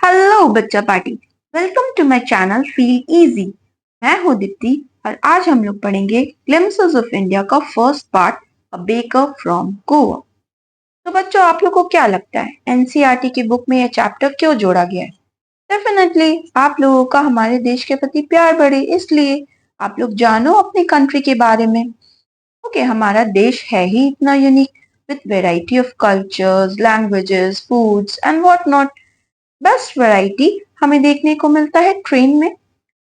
Hello बच्चा party. Welcome to my channel feel easy. मैं हूँ दीप्ति और आज हम लोग पढ़ेंगे ग्लिम्पसेस ऑफ इंडिया का first part, a baker from Goa. तो बच्चों, आप लोग को क्या लगता है एनसीईआरटी की बुक में ये चैप्टर क्यों जोड़ा गया है? डेफिनेटली आप लोगों का हमारे देश के प्रति प्यार बढ़े, इसलिए आप लोग जानो अपने कंट्री के बारे में। ओके, हमारा देश है ही इतना unique, with variety of cultures, languages, foods and what not. Best variety हमें देखने को मिलता है ट्रेन में।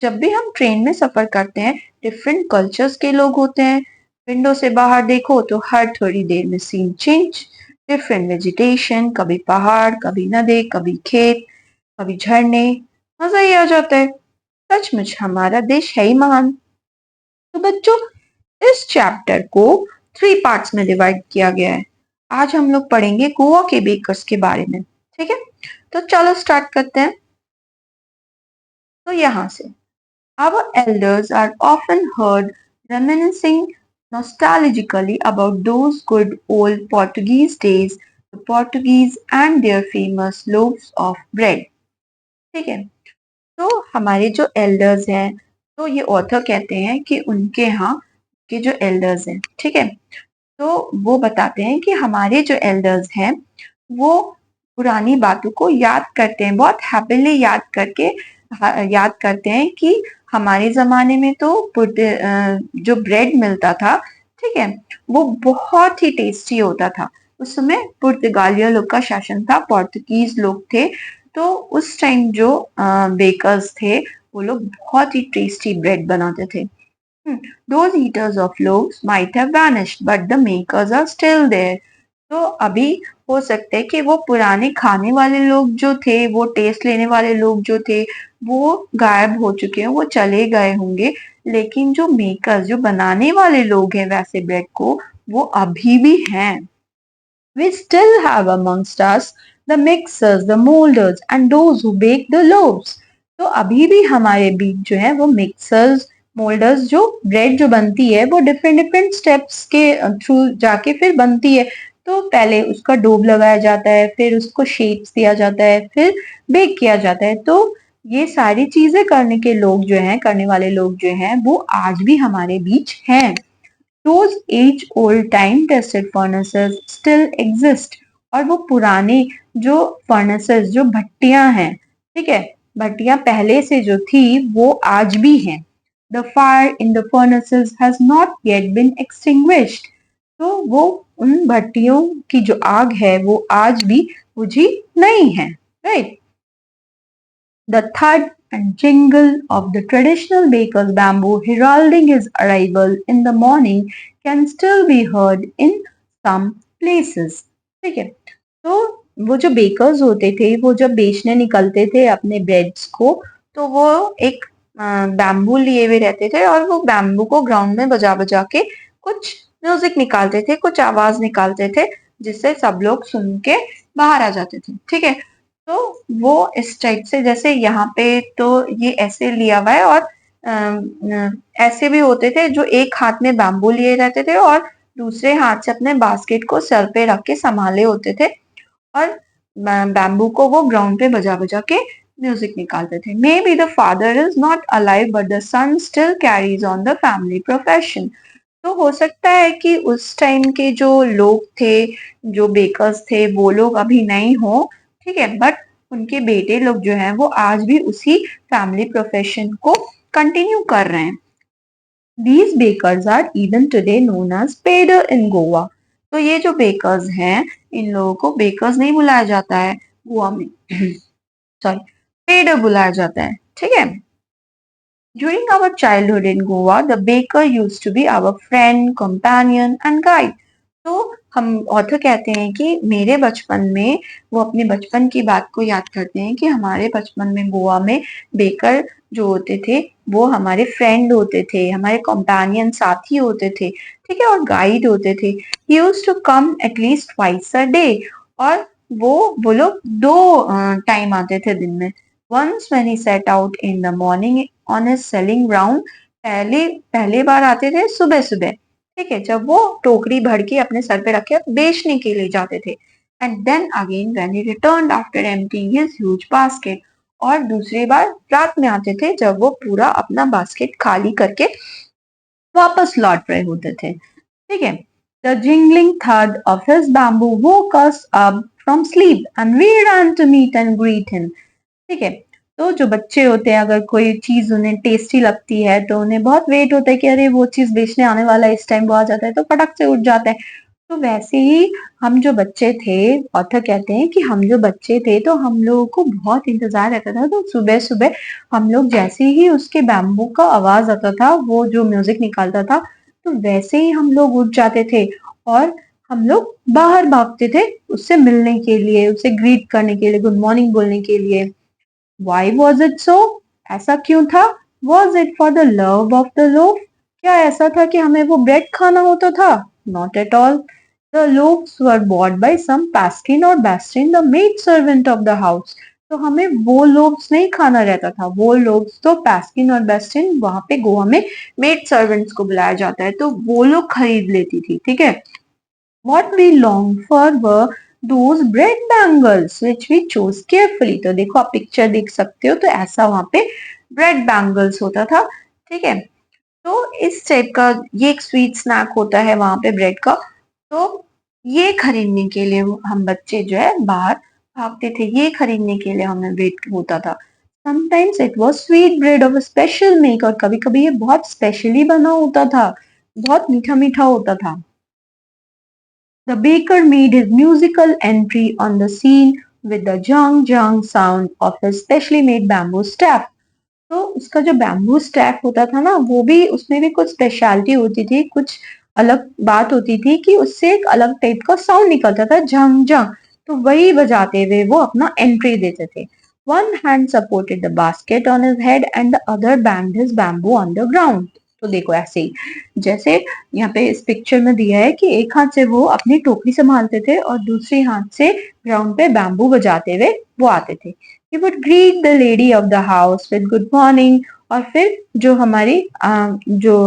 जब भी हम ट्रेन में सफर करते हैं, डिफरेंट कल्चर्स के लोग होते हैं। विंडो से बाहर देखो तो हर थोड़ी देर में सीन चेंज, डिफरेंट वेजिटेशन, कभी पहाड़, कभी नदी, कभी खेत, कभी झरने। मजा ही आ जाता है। सचमुच हमारा देश है ही महान। तो बच्चों, इस चैप्टर को 3 पार्ट्स में डिवाइड किया गया है। आज हम लोग पढ़ेंगे गोवा के बेकर्स के बारे में। ठीक है, तो चलो स्टार्ट करते हैं। तो यहाँ से, our elders are often heard reminiscing nostalgically about those good old Portuguese days, the Portuguese and their famous loaves of bread. ठीक है, तो हमारे जो एल्डर्स हैं, तो ये ऑथर कहते हैं कि उनके यहाँ के जो एल्डर्स हैं, ठीक है, तो वो बताते हैं कि हमारे जो एल्डर्स हैं वो पुरानी बातों को याद करते हैं, बहुत हैप्पीली याद करते हैं कि हमारे जमाने में तो जो ब्रेड मिलता था, ठीक है, वो बहुत ही टेस्टी होता था। उस समय पुर्तगालियों लोग का शासन था, पोर्तुगीज लोग थे। तो उस टाइम जो बेकर्स थे वो लोग बहुत ही टेस्टी ब्रेड बनाते थे। Those eaters of loaves might have vanished, but the makers are still there. तो अभी हो सकता है कि वो पुराने खाने वाले लोग जो थे, वो टेस्ट लेने वाले लोग जो थे, वो गायब हो चुके हैं, वो चले गए होंगे। लेकिन जो मेकर्स, जो बनाने वाले लोग हैं वैसे ब्रेड को, वो अभी भी हैं। We still have amongst us the mixers, the molders and those who bake the loaves. तो अभी भी हमारे बीच जो है वो मिक्सर्स, मोल्डर्स, जो ब्रेड जो बनती है वो डिफरेंट डिफरेंट स्टेप्स के थ्रू जाके फिर बनती है। तो पहले उसका डोब लगाया जाता है, फिर उसको शेप्स दिया जाता है, फिर बेक किया जाता है। तो ये सारी चीजें करने वाले लोग जो हैं वो आज भी हमारे बीच हैं। Those age-old time-tested furnaces still exist। और वो पुराने जो furnaces, जो भट्टियां हैं, ठीक है, भट्टियां पहले से जो थी वो आज भी हैं। The fire in the furnaces has not yet been extinguished। तो वो उन भट्टियों की जो आग है वो आज भी बुझी नहीं है, right. The thud and jingle of the traditional baker's bamboo heralding his arrival in the morning can still be heard in some places। ठीक है, तो वो जो बेकर्स होते थे, वो जब बेचने निकलते थे अपने ब्रेड्स को, तो वो एक बैम्बू लिए हुए रहते थे और वो बैम्बू को ग्राउंड में बजा बजा के कुछ म्यूजिक निकालते थे, कुछ आवाज निकालते थे, जिससे सब लोग सुन के बाहर आ जाते थे। ठीक है, तो वो इस टाइप से, जैसे यहाँ पे तो ये ऐसे लिया हुआ है और ऐसे भी होते थे जो एक हाथ में बैम्बू लिए रहते थे और दूसरे हाथ से अपने बास्केट को सर पे रख के संभाले होते थे और बैम्बू को वो ग्राउंड पे बजा बजा के म्यूजिक निकालते थे। Maybe the father is not alive but the son still carries on the family profession. तो हो सकता है कि उस टाइम के जो लोग थे, जो बेकर्स थे, वो लोग अभी नहीं हो, ठीक है, बट उनके बेटे लोग जो हैं वो आज भी उसी फैमिली प्रोफेशन को कंटिन्यू कर रहे हैं। These bakers are even today known as Peddar in Goa। तो ये जो बेकर्स हैं, इन लोगों को बेकर्स नहीं बुलाया जाता है गोवा में, सॉरी, पेडर बुलाया जाता है। ठीक है, During our childhood in Goa, the baker used to be our friend, companion and guide। तो हम ऑथर कहते हैं कि मेरे बचपन में, वो अपने बचपन की बात को याद करते हैं कि हमारे बचपन में गोवा में बेकर जो होते थे वो हमारे फ्रेंड होते थे, हमारे कंपेनियन, साथी होते थे, ठीक है, और गाइड होते थे। He used to come at least twice a day। और वो लोग 2 टाइम आते थे दिन में। Once when he set out in the morning on his selling round। पहले बार आते थे सुबह सुबह, ठीक है, जब वो टोकरी भर के अपने सर पे रख के बेचने के लिए जाते थे। And then again when he returned after emptying his huge basket. और दूसरी बार रात में आते थे जब वो पूरा अपना बास्केट खाली करके वापस लौट रहे होते थे. ठीक है. The jingling thud of his bamboo woke us up from sleep and we ran to meet and greet him. ठीक है. तो जो बच्चे होते हैं अगर कोई चीज उन्हें टेस्टी लगती है तो उन्हें बहुत वेट होता है कि अरे वो चीज बेचने आने वाला है, इस टाइम वो आ जाता है तो फटक से उठ जाते हैं. तो वैसे ही हम जो बच्चे थे, ऑथर कहते हैं कि हम जो बच्चे थे तो हम लोगों को बहुत इंतजार रहता था. तो सुबह सुबह हम लोग जैसे ही उसके बैम्बू का आवाज आता था, वो जो म्यूजिक निकालता था, तो वैसे ही हम लोग उठ जाते थे और हम लोग बाहर भागते थे उससे मिलने के लिए, उसे ग्रीट करने के लिए, गुड मॉर्निंग बोलने के लिए. Why was it so? ऐसा क्यों था? Was it for the love of the loaf? क्या ऐसा था कि हमें वो ब्रेड खाना होता था? Not at all. The loaves were bought by some Paskin or Bastin, the maid servant of the house. तो हमें वो लोव्स नहीं खाना रहता था. वो लोव्स तो पैस्किन और बेस्टिन, वहां पे गोवा में मेड सर्वेंट्स को बुलाया जाता है, तो वो लोग खरीद लेती थी. ठीक है. What we longed for were those bread bangles which we chose carefully. तो देखो आप पिक्चर देख सकते हो, तो ऐसा वहां पे ब्रेड बैंगल्स होता था. ठीक है. तो इस टाइप का ये एक स्वीट स्नैक होता है वहां पे ब्रेड का. तो ये खरीदने के लिए हम बच्चे जो है बाहर भागते थे, ये खरीदने के लिए हमें वेट होता था. Sometimes it was sweet bread of special make, और कभी कभी ये बहुत स्पेशली बना होता था, बहुत मीठा मीठा होता था. The baker made his musical entry on the scene with the jung jung sound of his specially made bamboo staff. तो उसका जो बैम्बू स्टैक होता था ना, वो भी उसमें भी कुछ स्पेशलिटी होती थी, कुछ अलग बात होती थी कि उससे एक अलग टाइप का साउंड निकलता था, जंग जंग. तो वही बजाते हुए वो अपना एंट्री देते थे. One hand supported the basket on his head and the other banged his bamboo on the ground. तो देखो ऐसे ही जैसे यहाँ पे इस पिक्चर में दिया है कि एक हाथ से वो अपनी टोकरी संभालते थे और दूसरी हाथ से ग्राउंड पे बैम्बू बजाते हुए वो आते थे. He would greet the lady of the house with good morning. और फिर जो हमारी जो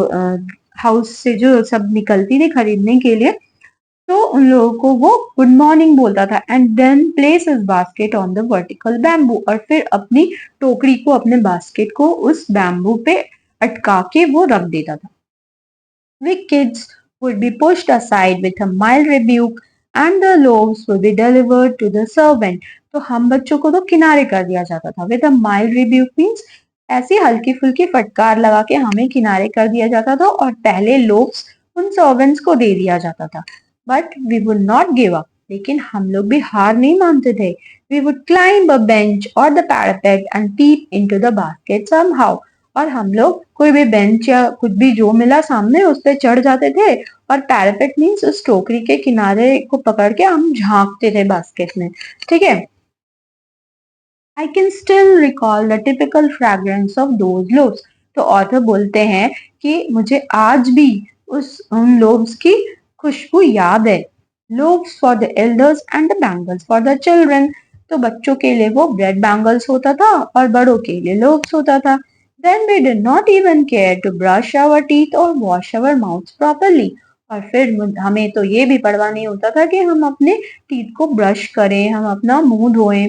हाउस से जो सब निकलती थी खरीदने के लिए, तो उन लोगों को वो गुड मॉर्निंग बोलता था. And then place his basket on the vertical bamboo, और फिर अपनी टोकरी को, अपने बास्केट को उस बैम्बू पे अटका के वो रख देता था. We kids would be pushed aside with a mild rebuke and the loaves would be delivered to the servant. तो हम बच्चों को तो किनारे कर दिया जाता था. With a mild rebuke means ऐसी हल्की फुल्की फटकार लगा के हमें किनारे कर दिया जाता था और पहले लोव्स उन सर्वेंट्स को दे दिया जाता था. But we would not give up. लेकिन हम लोग भी हार नहीं मानते थे. We would climb a bench or the parapet and peep into the basket somehow. और हम लोग कोई भी बेंच या कुछ भी जो मिला सामने उस पे चढ़ जाते थे और पैरापेट मीन्स उस टोकरी के किनारे को पकड़ के हम झांकते थे बास्केट में. ठीक है. I can still recall the typical fragrance of those loaves. तो ऑथर बोलते हैं कि मुझे आज भी उन लोव्स की खुशबू याद है. Loaves for the elders and the bangles for the children. तो बच्चों के लिए वो ब्रेड बैंगल्स होता था और बड़ों के लिए लोव्स होता था. Then we did not even care to brush our teeth or wash our mouths properly. और फिर हमें तो ये भी परवाह नहीं होता था कि हम अपने टीथ को ब्रश करें, हम अपना मुंह धोएं.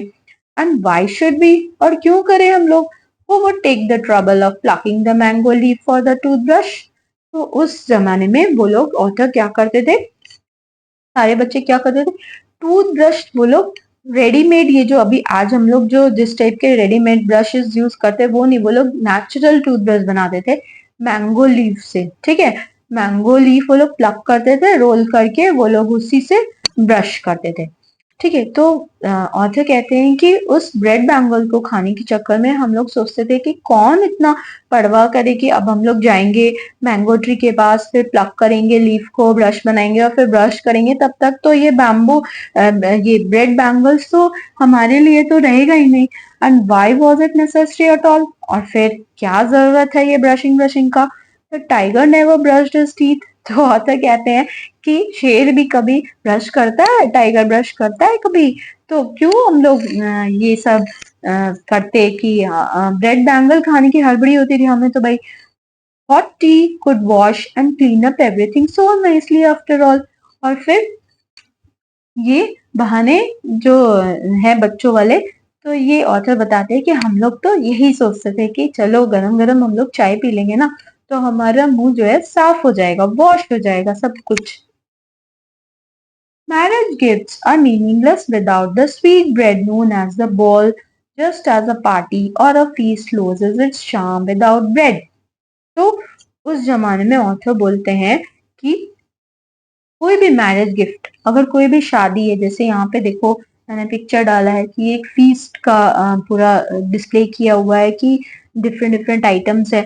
And why should we? और क्यों करें हम लोग? Who would take the trouble of plucking the mango leaf for the toothbrush? तो उस जमाने में वो लोग ऑथर क्या करते थे, सारे बच्चे क्या करते थे, टूथब्रश वो लोग रेडीमेड, ये जो अभी आज हम लोग जो जिस टाइप के रेडीमेड ब्रशेस यूज करते हैं वो नहीं, वो लोग नेचुरल टूथब्रश बनाते थे मैंगो लीफ से. ठीक है. मैंगो लीफ वो लोग प्लग करते थे, रोल करके वो लोग उसी से ब्रश करते थे. ठीक है. तो ऑथर कहते हैं कि उस ब्रेड बैंगल को खाने के चक्कर में हम लोग सोचते थे कि कौन इतना परवाह करे कि अब हम लोग जाएंगे मैंगो ट्री के पास, फिर प्लग करेंगे लीफ को, ब्रश बनाएंगे और फिर ब्रश करेंगे, तब तक तो ये बैम्बू ये ब्रेड बैंगल्स तो हमारे लिए तो रहेगा ही नहीं. And why was it necessary at all? और फिर क्या जरूरत है ये ब्रशिंग का? तो tiger never brushed his teeth. तो ऑथर कहते हैं कि शेर भी कभी ब्रश करता है, टाइगर ब्रश करता है कभी? तो क्यों हम लोग ये सब करते कि ब्रेड बैंगल खाने की हड़बड़ी होती थी हमें? तो भाई hot tea could wash and clean up everything so nicely after all. और फिर ये बहाने जो है बच्चों वाले, तो ये ऑथर बताते हैं कि हम लोग तो यही सोचते थे कि चलो गरम गरम हम लोग चाय पी लेंगे ना, तो हमारा मुंह जो है साफ हो जाएगा, वॉश हो जाएगा सब कुछ। Marriage gifts are meaningless without the sweet bread known as the ball, just as a party or a feast loses its charm without bread. तो उस जमाने में ऑथर बोलते हैं कि कोई भी मैरिज गिफ्ट, अगर कोई भी शादी है, जैसे यहाँ पे देखो मैंने पिक्चर डाला है कि एक फीस्ट का पूरा डिस्प्ले किया हुआ है कि डिफरेंट डिफरेंट आइटम्स है,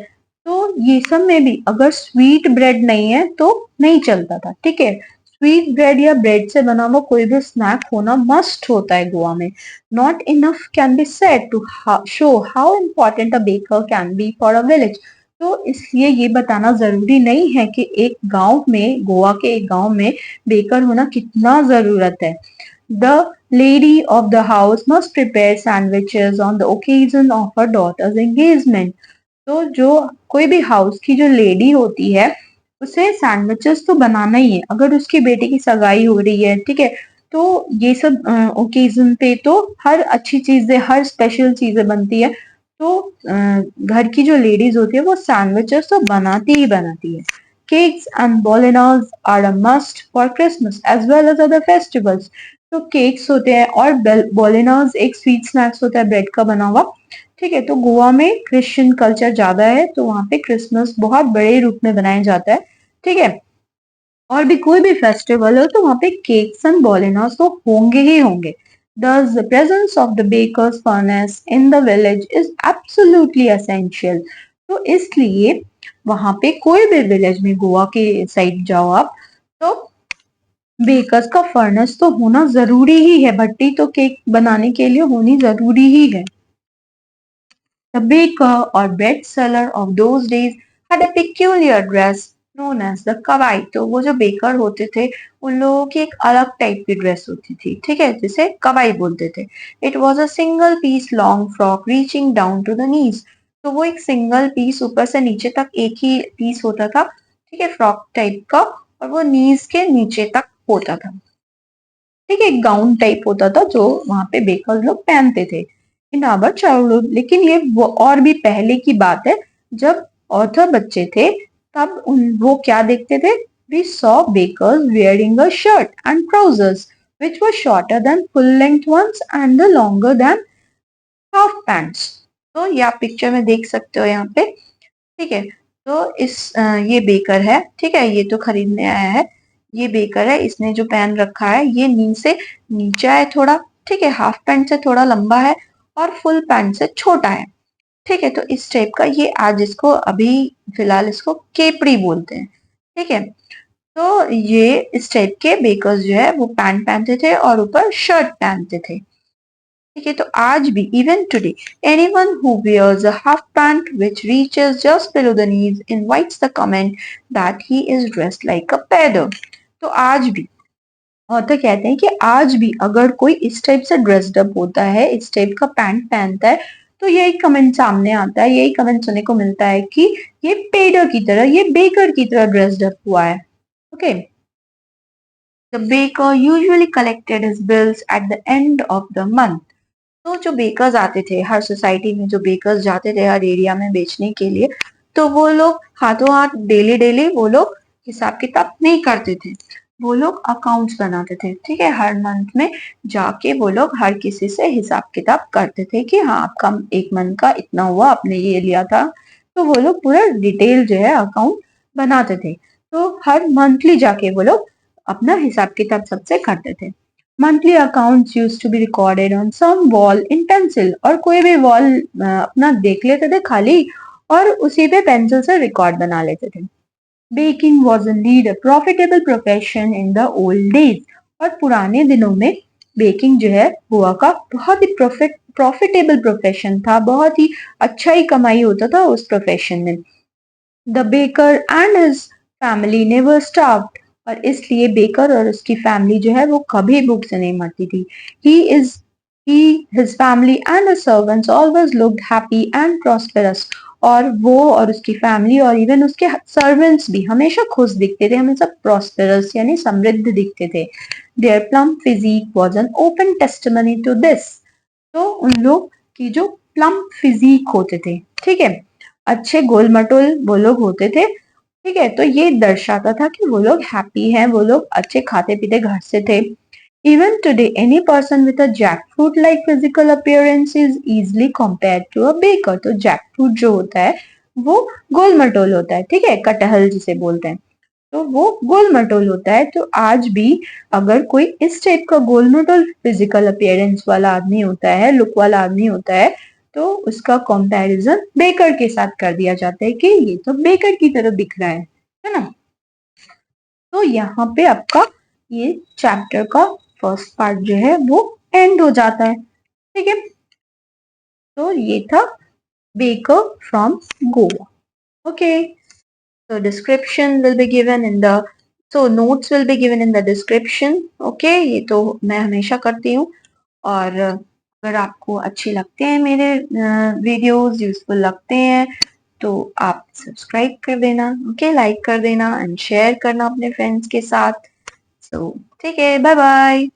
तो ये सब में भी अगर स्वीट ब्रेड नहीं है तो नहीं चलता था, ठीक है। स्वीट ब्रेड या ब्रेड से बना हुआ कोई भी स्नैक होना मस्ट होता है गोवा में। Not enough can be said to show how important a baker can be for a village. तो इसलिए ये बताना जरूरी नहीं है कि एक गांव में, गोवा के एक गांव में बेकर होना कितना जरूरत है। The lady of the house must prepare sandwiches on the occasion of her daughter's engagement. तो जो कोई भी हाउस की जो लेडी होती है, उसे सैंडविचेस तो बनाना ही है अगर उसकी बेटी की सगाई हो रही है, ठीक है। तो ये सब ओकेजन पे तो हर अच्छी चीजें, हर स्पेशल चीजें बनती है, तो घर की जो लेडीज होती है वो सैंडविचेस तो बनाती ही बनाती है। केक्स एंड बॉलिनाज are a must for Christmas as well as other festivals. तो केक्स होते हैं और बॉलिनाज एक स्वीट स्नैक्स होता है ब्रेड का बना हुआ, ठीक है। तो गोवा में क्रिश्चियन कल्चर ज्यादा है, तो वहां पे क्रिसमस बहुत बड़े रूप में बनाया जाता है, ठीक है। और भी कोई भी फेस्टिवल हो तो वहां पे केक्स एंड बॉलिनास तो होंगे ही होंगे। Thus, the presence of the baker's furnace in the village is absolutely essential. तो इसलिए वहां पे कोई भी विलेज में, गोवा के साइड जाओ आप, तो बेकर्स का फर्नेस तो होना जरूरी ही है, भट्टी तो केक बनाने के लिए होनी जरूरी ही है। The baker or bread seller of those days had a peculiar dress known as the कवाई। तो वो जो बेकर होते थे उन लोगों की एक अलग टाइप की ड्रेस होती थी, ठीक है, जिसे कवाई बोलते थे। It was a single piece long frock reaching down to the knees. तो वो एक सिंगल पीस ऊपर से नीचे तक एक ही पीस होता था, ठीक है, फ्रॉक टाइप का, और वो नीज के नीचे तक होता था, ठीक है, एक गाउन टाइप होता था जो वहां पे बेकर लोग पहनते थे इन आवर चाइल्डहुड। लेकिन ये वो और भी पहले की बात है, जब ऑथर बच्चे थे तब वो क्या देखते थे? We saw bakers wearing a shirt and trousers which were shorter than full length ones and the longer than half pants। तो ये आप पिक्चर में देख सकते हो यहाँ पे, ठीक है। तो ये बेकर है, ठीक है, ये तो खरीदने आया है। ये बेकर है, इसने जो पहन रखा है ये नी से नीचा है थोड़ा, ठीक है, हाफ पैंट से थोड़ा लंबा है और फुल पैंट से छोटा है, ठीक है। तो इस टाइप का ये, आज इसको अभी फिलहाल इसको केपड़ी बोलते हैं, ठीक है। तो ये इस टाइप के बेकर्स जो है वो पैंट पहनते थे और ऊपर शर्ट पहनते थे, ठीक है। तो आज भी, even today, anyone who wears a half pant which reaches just below the knees invites the comment that he is dressed like a peddler। तो आज भी ऑथर कहते हैं कि आज भी अगर कोई इस टाइप से ड्रेस्ड अप होता है, इस टाइप का पैंट पहनता है, तो यही कमेंट सामने आता है, यही कमेंट सुनने को मिलता है कि ये पेडर की तरह, ये बेकर की तरह ड्रेस्ड अप हुआ है, okay. The baker usually collected his bills at the end of the month. तो जो बेकर्स आते थे हर सोसाइटी में, जो बेकर्स जाते थे हर एरिया में बेचने के लिए, तो वो लोग हाथों हाथ डेली डेली वो लोग हिसाब किताब नहीं करते थे, वो लोग अकाउंट्स बनाते थे, ठीक है। हर मंथ में जाके वो लोग हर किसी से हिसाब किताब करते थे कि हाँ आपका एक मंथ का इतना हुआ, आपने ये लिया था। तो वो लोग पूरा डिटेल जो है अकाउंट बनाते थे, तो हर मंथली जाके वो लोग अपना हिसाब किताब सबसे करते थे। Monthly accounts used to be recorded on some wall in pencil. और कोई भी वॉल अपना देख लेते थे खाली और उसी पे पेंसिल से रिकॉर्ड बना लेते थे। Baking was indeed a profitable profession in the old days. और पुराने दिनों में बेकिंग जो है गोवा का बहुत ही प्रॉफिटेबल प्रोफेशन था, बहुत ही अच्छा ही कमाई होता था उस प्रोफेशन में। The baker and his family never starved. और इसलिए बेकर और उसकी फैमिली जो है वो कभी भूख से नहीं मरती थी। He is he, his family and his servants always looked happy and prosperous। और वो और उसकी फैमिली और इवन उसके सर्वेंट्स भी हमेशा खुश दिखते थे, हमेशा प्रॉस्पेरस यानी समृद्ध दिखते थे। Their plump physique was an open testimony to this. तो उन लोग की जो प्लम फिजिक होते थे, ठीक है, अच्छे गोल मटोल वो लोग होते थे, ठीक है, तो ये दर्शाता था कि वो लोग हैप्पी हैं, वो लोग अच्छे खाते पीते घर से थे। Even today, any person with a jackfruit-like physical appearance is easily compared to a baker. तो jackfruit जो होता है वो गोल मटोल होता है, ठीक है, कटहल जिसे बोलते हैं, तो वो गोल मटोल होता है। तो आज भी अगर कोई इस टाइप का गोल मटोल फिजिकल अपीयरेंस वाला आदमी होता है, लुक वाला आदमी होता है, तो उसका कंपैरिजन बेकर के साथ कर दिया जाता है कि ये तो बेकर की तरह दिख रहा है ना। तो यहाँ पे आपका ये चैप्टर का फर्स्ट पार्ट जो है वो एंड हो जाता है, ठीक है। तो ये था baker from Goa. Okay, so description will be given in the so notes will be given in the description. Okay, ये तो मैं हमेशा करती हूँ। और अगर आपको अच्छे लगते हैं मेरे वीडियोस, यूजफुल लगते हैं, तो आप सब्सक्राइब कर देना, ओके, लाइक कर देना एंड शेयर करना अपने फ्रेंड्स के साथ। सो ठीक है, बाय बाय।